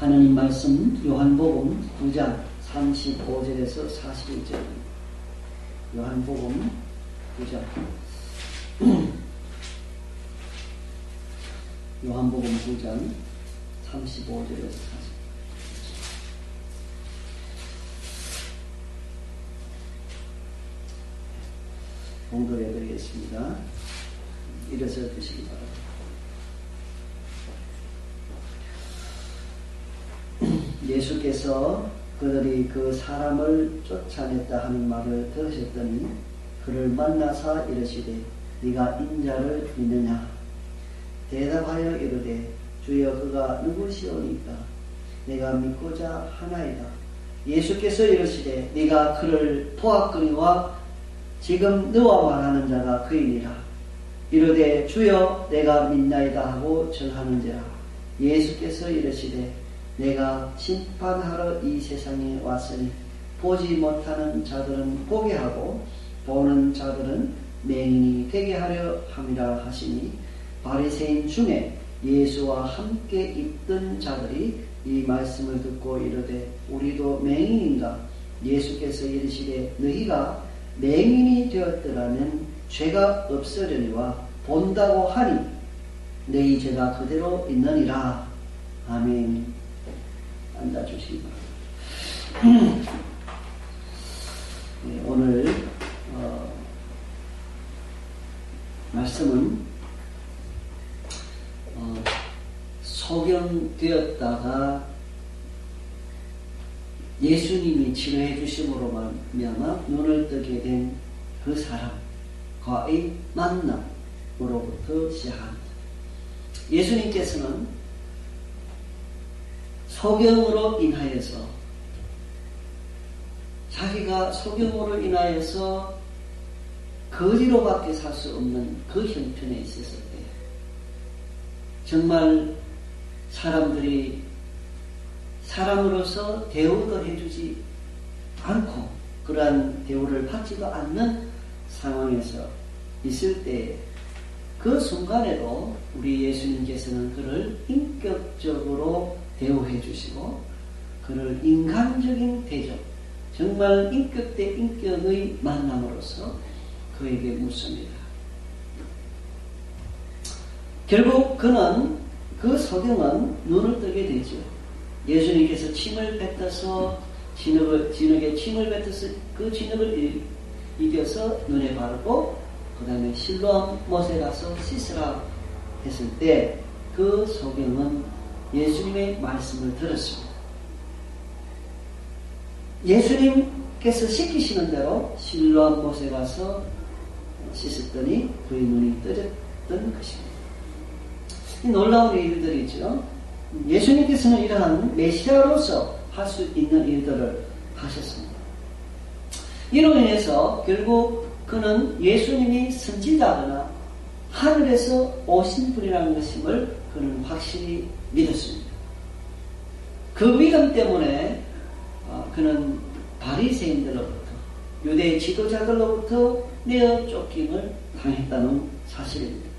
하나님 말씀 요한복음 9장 35절에서 41절. 요한복음 9장 요한복음 9장 35절에서 40절. 봉독해 드리겠습니다. 일어서 드시기 바랍니다. 예수께서 그들이 그 사람을 쫓아냈다 하는 말을 들으셨더니 그를 만나사 이르시되 네가 인자를 믿느냐? 대답하여 이르되 주여 그가 누구시오니까? 내가 믿고자 하나이다. 예수께서 이르시되 네가 그를 보았거니와 지금 너와 말하는 자가 그이니라. 이르되 주여 내가 믿나이다 하고 절하는지라. 예수께서 이르시되 내가 심판하러 이 세상에 왔으니 보지 못하는 자들은 보게 하고 보는 자들은 맹인이 되게 하려 함이라 하시니 바리새인 중에 예수와 함께 있던 자들이 이 말씀을 듣고 이르되 우리도 맹인인가? 예수께서 이르시되 너희가 맹인이 되었더라면 죄가 없으려니와 본다고 하니 너희 죄가 그대로 있느니라. 아멘. 앉아주시기 바랍니다. 네, 오늘 말씀은 소경되었다가 예수님이 치료해 주심으로 말미암아 눈을 뜨게 된 그 사람과의 만남으로부터 시작합니다. 예수님께서는 소경으로 인하여서 자기가 소경으로 인하여서 거지로밖에 살 수 없는 그 형편에 있었을 때 정말 사람들이 사람으로서 대우도 해주지 않고 그러한 대우를 받지도 않는 상황에서 있을 때 그 순간에도 우리 예수님께서는 그를 인격적으로 대우해 주시고 그를 인간적인 대접, 정말 인격 대 인격의 만남으로서 그에게 묻습니다. 결국 그는 그 소경은 눈을 뜨게 되죠. 예수님께서 침을 뱉어서 진흙에 침을 뱉어서 그 진흙을 이겨서 눈에 바르고 그 다음에 실로암 못에 가서 씻으라 했을 때 그 소경은 예수님의 말씀을 들었습니다. 예수님께서 시키시는 대로 실로암 못에 가서 씻었더니 그의 눈이 떠졌던 것입니다. 이 놀라운 일들이죠. 예수님께서는 이러한 메시아로서 할 수 있는 일들을 하셨습니다. 이로 인해서 결국 그는 예수님이 선지자거나 하늘에서 오신 분이라는 것임을 그는 확실히 믿었습니다. 그 믿음 때문에 그는 바리새인들로부터 유대 지도자들로부터 내어 쫓김을 당했다는 사실입니다.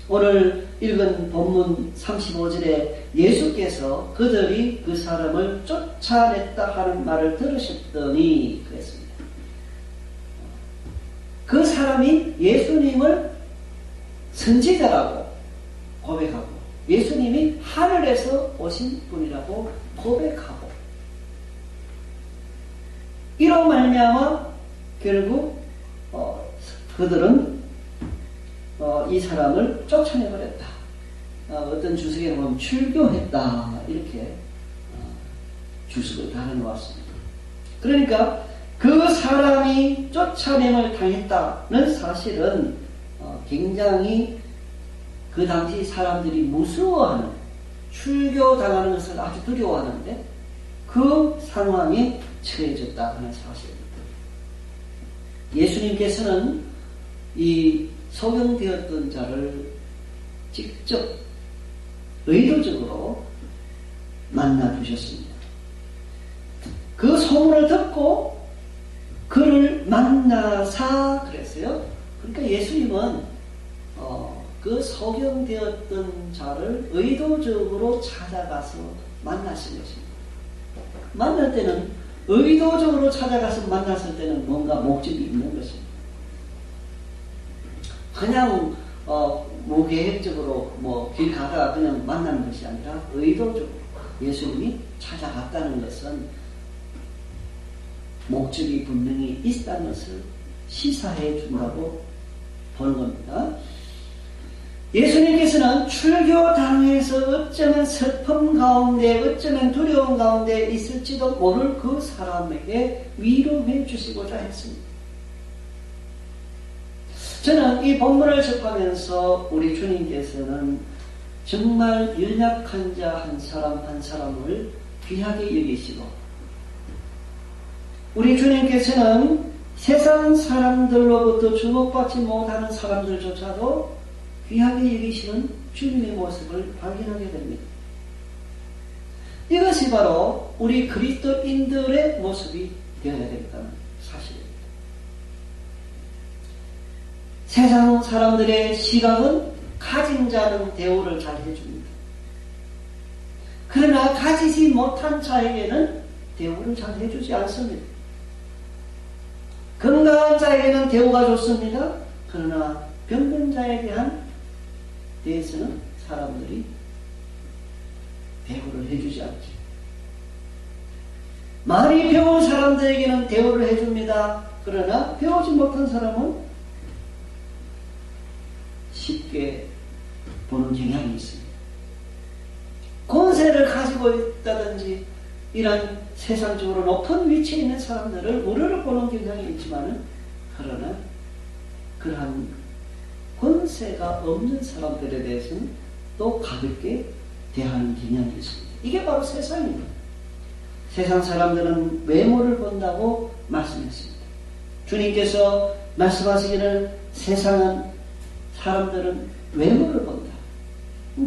오늘 읽은 본문 35절에 예수께서 그들이 그 사람을 쫓아냈다 하는 말을 들으셨더니 그랬습니다. 그 사람이 예수님을 선지자라고 고백하고 예수님이 하늘에서 오신 분이라고 고백하고 이로 말미암아 결국 그들은 이 사람을 쫓아내버렸다. 어떤 주석에 보면 출교했다 이렇게 주석을 달아놓았습니다. 그러니까 그 사람이 쫓아냄을 당했다는 사실은 굉장히 그 당시 사람들이 무서워하는 출교당하는 것을 아주 두려워하는데 그 상황에 처해졌다 하는 사실입니다. 예수님께서는 이 소경되었던 자를 직접 의도적으로 만나 주셨습니다. 그 소문을 듣고 그를 만나사 그랬어요. 그러니까 예수님은 그 소경되었던 자를 의도적으로 찾아가서 만났을 것입니다. 만날 때는 의도적으로 찾아가서 만났을 때는 뭔가 목적이 있는 것입니다. 그냥 무계획적으로 길 가다가 그냥 만나는 것이 아니라 의도적으로 예수님이 찾아갔다는 것은 목적이 분명히 있다는 것을 시사해 준다고 보는 겁니다. 예수님께서는 출교당에서 어쩌면 슬픔 가운데 어쩌면 두려움 가운데 있을지도 모를 그 사람에게 위로해 주시고자 했습니다. 저는 이 본문을 접하면서 우리 주님께서는 정말 연약한 자 한 사람 한 사람을 귀하게 여기시고 우리 주님께서는 세상 사람들로부터 주목받지 못하는 사람들조차도 귀하게 여기시는 주님의 모습을 발견하게 됩니다. 이것이 바로 우리 그리스도인들의 모습이 되어야 되겠다는 사실입니다. 세상 사람들의 시각은 가진 자는 대우를 잘 해줍니다. 그러나 가지지 못한 자에게는 대우를 잘 해주지 않습니다. 건강한 자에게는 대우가 좋습니다. 그러나 병든 자에 대해서는 사람들이 대우를 해주지 않죠. 많이 배운 사람들에게는 대우를 해줍니다. 그러나 배우지 못한 사람은 쉽게 보는 경향이 있습니다. 권세를 가지고 있다든지 이런 세상적으로 높은 위치에 있는 사람들을 우러러 보는 경향이 있지만은 그러나 그러한 권세가 없는 사람들에 대해서는 또 가볍게 대하는 경향이 있습니다. 이게 바로 세상입니다. 세상 사람들은 외모를 본다고 말씀했습니다. 주님께서 말씀하시기를 세상은 사람들은 외모를 본다.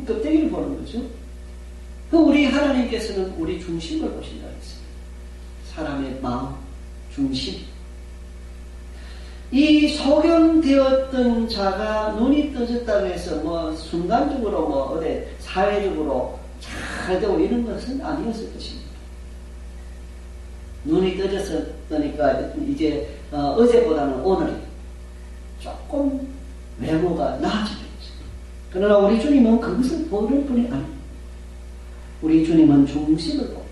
껍데기를 보는 거죠. 우리 하나님께서는 우리 중심을 보신다고 했습니다. 사람의 마음, 중심. 이 소경되었던 자가 눈이 떠졌다고 해서 순간적으로 어디 사회적으로 잘 되고 이런 것은 아니었을 것입니다. 눈이 떠졌으니까 이제 어제보다는 오늘이 조금 외모가 나아지겠죠. 그러나 우리 주님은 그것을 보는 분이 아닙니다. 우리 주님은 중심을 보고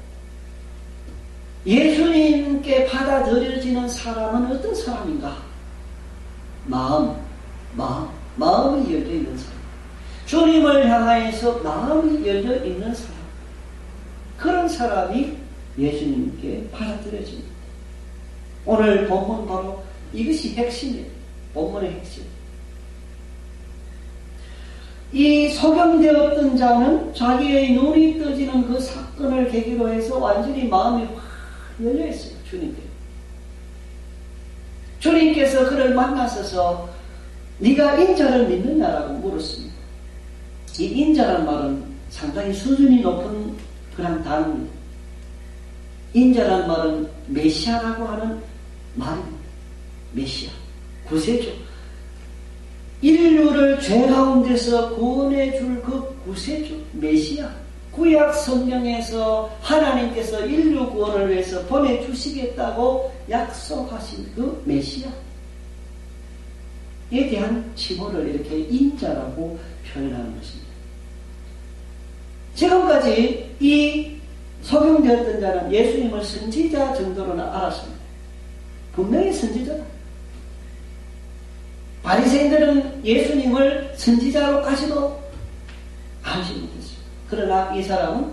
예수님께 받아들여지는 사람은 어떤 사람인가? 마음이 열려있는 사람. 주님을 향하여서 마음이 열려있는 사람. 그런 사람이 예수님께 받아들여집니다. 오늘 본문 바로 이것이 핵심이에요. 본문의 핵심. 이 소경되었던 자는 자기의 눈이 떠지는 그 사건을 계기로 해서 완전히 마음이 확 열려있어요. 주님께. 주님께서 그를 만나셔서 네가 인자를 믿느냐라고 물었습니다. 이 인자란 말은 상당히 수준이 높은 그런 단어입니다. 인자란 말은 메시아라고 하는 말입니다. 메시아, 구세주. 인류를 죄 가운데서 구원해 줄 그 구세주, 메시아. 구약 성경에서 하나님께서 인류 구원을 위해서 보내주시겠다고 약속하신 그 메시아에 대한 칭호를 이렇게 인자라고 표현하는 것입니다. 지금까지 이 소경되었던 자는 예수님을 선지자 정도로는 알았습니다. 분명히 선지자다. 바리새인들은 예수님을 선지자로까지도 알지 못했습니다. 그러나 이 사람은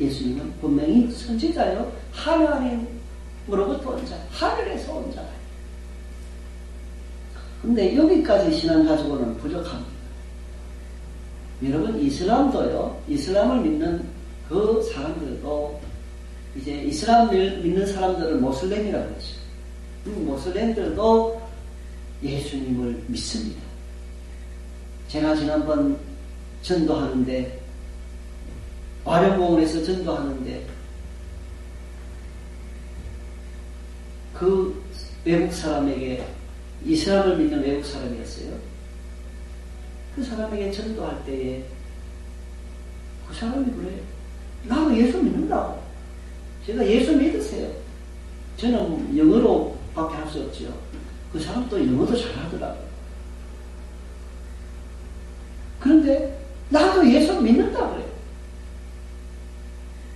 예수님은 분명히 선지자요, 하나님으로부터 온 자, 하늘에서 온 자다. 근데 여기까지 신앙 가지고는 부족합니다. 여러분, 이슬람도요, 이슬람을 믿는 그 사람들도 이제 이슬람을 믿는 사람들을 모슬렘이라고 하죠. 모슬렘들도 예수님을 믿습니다. 제가 지난번 전도하는데, 화령공원에서 전도하는데, 그 외국 사람에게, 이슬람을 믿는 외국 사람이었어요. 그 사람에게 전도할 때에 그 사람이 그래요. 나도 예수 믿는다고. 제가 예수 믿으세요. 저는 영어로 밖에 할 수 없지요. 그 사람도 영어도 잘하더라고요. 그런데 나도 예수 믿는다고 그래요.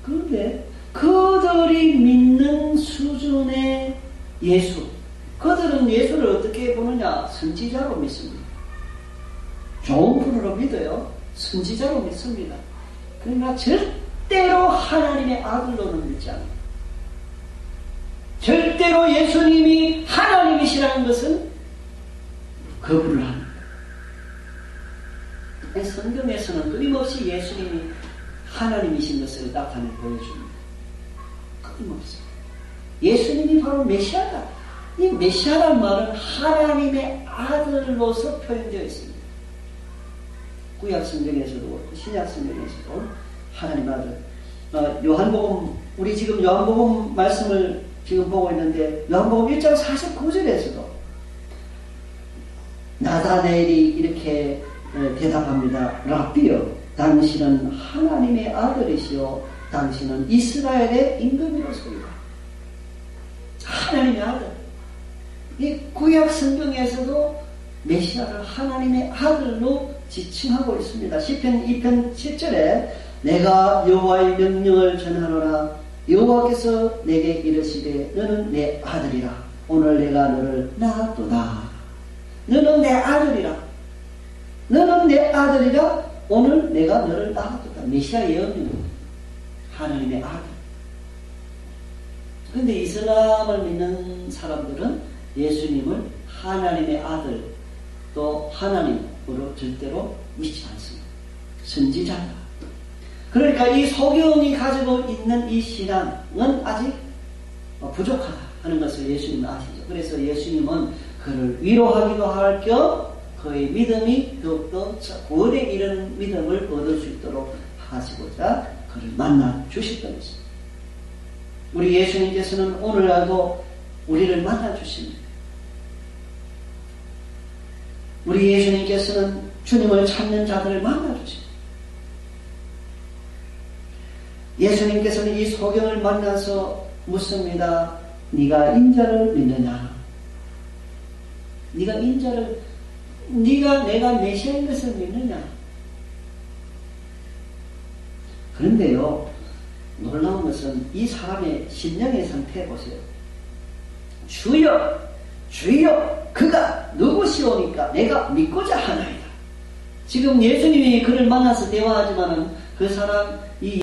그런데 그들이 믿는 수준의 예수, 그들은 예수를 어떻게 보느냐? 선지자로 믿습니다. 좋은 분으로 믿어요. 선지자로 믿습니다. 그러나 절대로 하나님의 아들로는 믿지 않아요. 절대로 예수님이 하나님이시라는 것은 거부를 합니다. 성경에서는 끊임없이 예수님이 하나님이신 것을 나타내 보여줍니다. 끊임없이. 예수님이 바로 메시아다. 이 메시아란 말은 하나님의 아들로서 표현되어 있습니다. 구약 성경에서도 신약 성경에서도 하나님 아들. 요한복음, 우리 지금 요한복음 말씀을 지금 보고 있는데 요한복음 1장 49절에서도 나다나엘이 이렇게 대답합니다. 라비여, 당신은 하나님의 아들이시오. 당신은 이스라엘의 임금이로소이다. 하나님의 아들. 이 구약 성경에서도 메시아를 하나님의 아들로 지칭하고 있습니다. 시편 2편 7절에 내가 여호와의 명령을 전하노라. 여호와께서 내게 이르시되 너는 내 아들이라. 오늘 내가 너를 낳았도다. 너는 내 아들이라. 너는 내 아들이라. 오늘 내가 너를 낳았도다. 메시아의 영입니다. 하나님의 아들. 그런데 이슬람을 믿는 사람들은 예수님을 하나님의 아들 또 하나님으로 절대로 믿지 않습니다. 선지자다. 그러니까 이 소경이 가지고 있는 이 신앙은 아직 부족하다 하는 것을 예수님은 아시죠. 그래서 예수님은 그를 위로하기도 할 겸 그의 믿음이 더욱더 구원에 이르는 믿음을 얻을 수 있도록 하시고자 그를 만나 주셨던 것입니다. 우리 예수님께서는 오늘날도 우리를 만나 주십니다. 우리 예수님께서는 주님을 찾는 자들을 만나 주십니다. 예수님께서는 이 소경을 만나서 묻습니다. 네가 인자를 믿느냐? 네가 내가 메시아인 것을 믿느냐? 그런데요, 놀라운 것은 이 사람의 심령의 상태 보세요. 주여, 주여, 그가 누구시오니까 내가 믿고자 하나이다. 지금 예수님이 그를 만나서 대화하지만은 그 사람, 이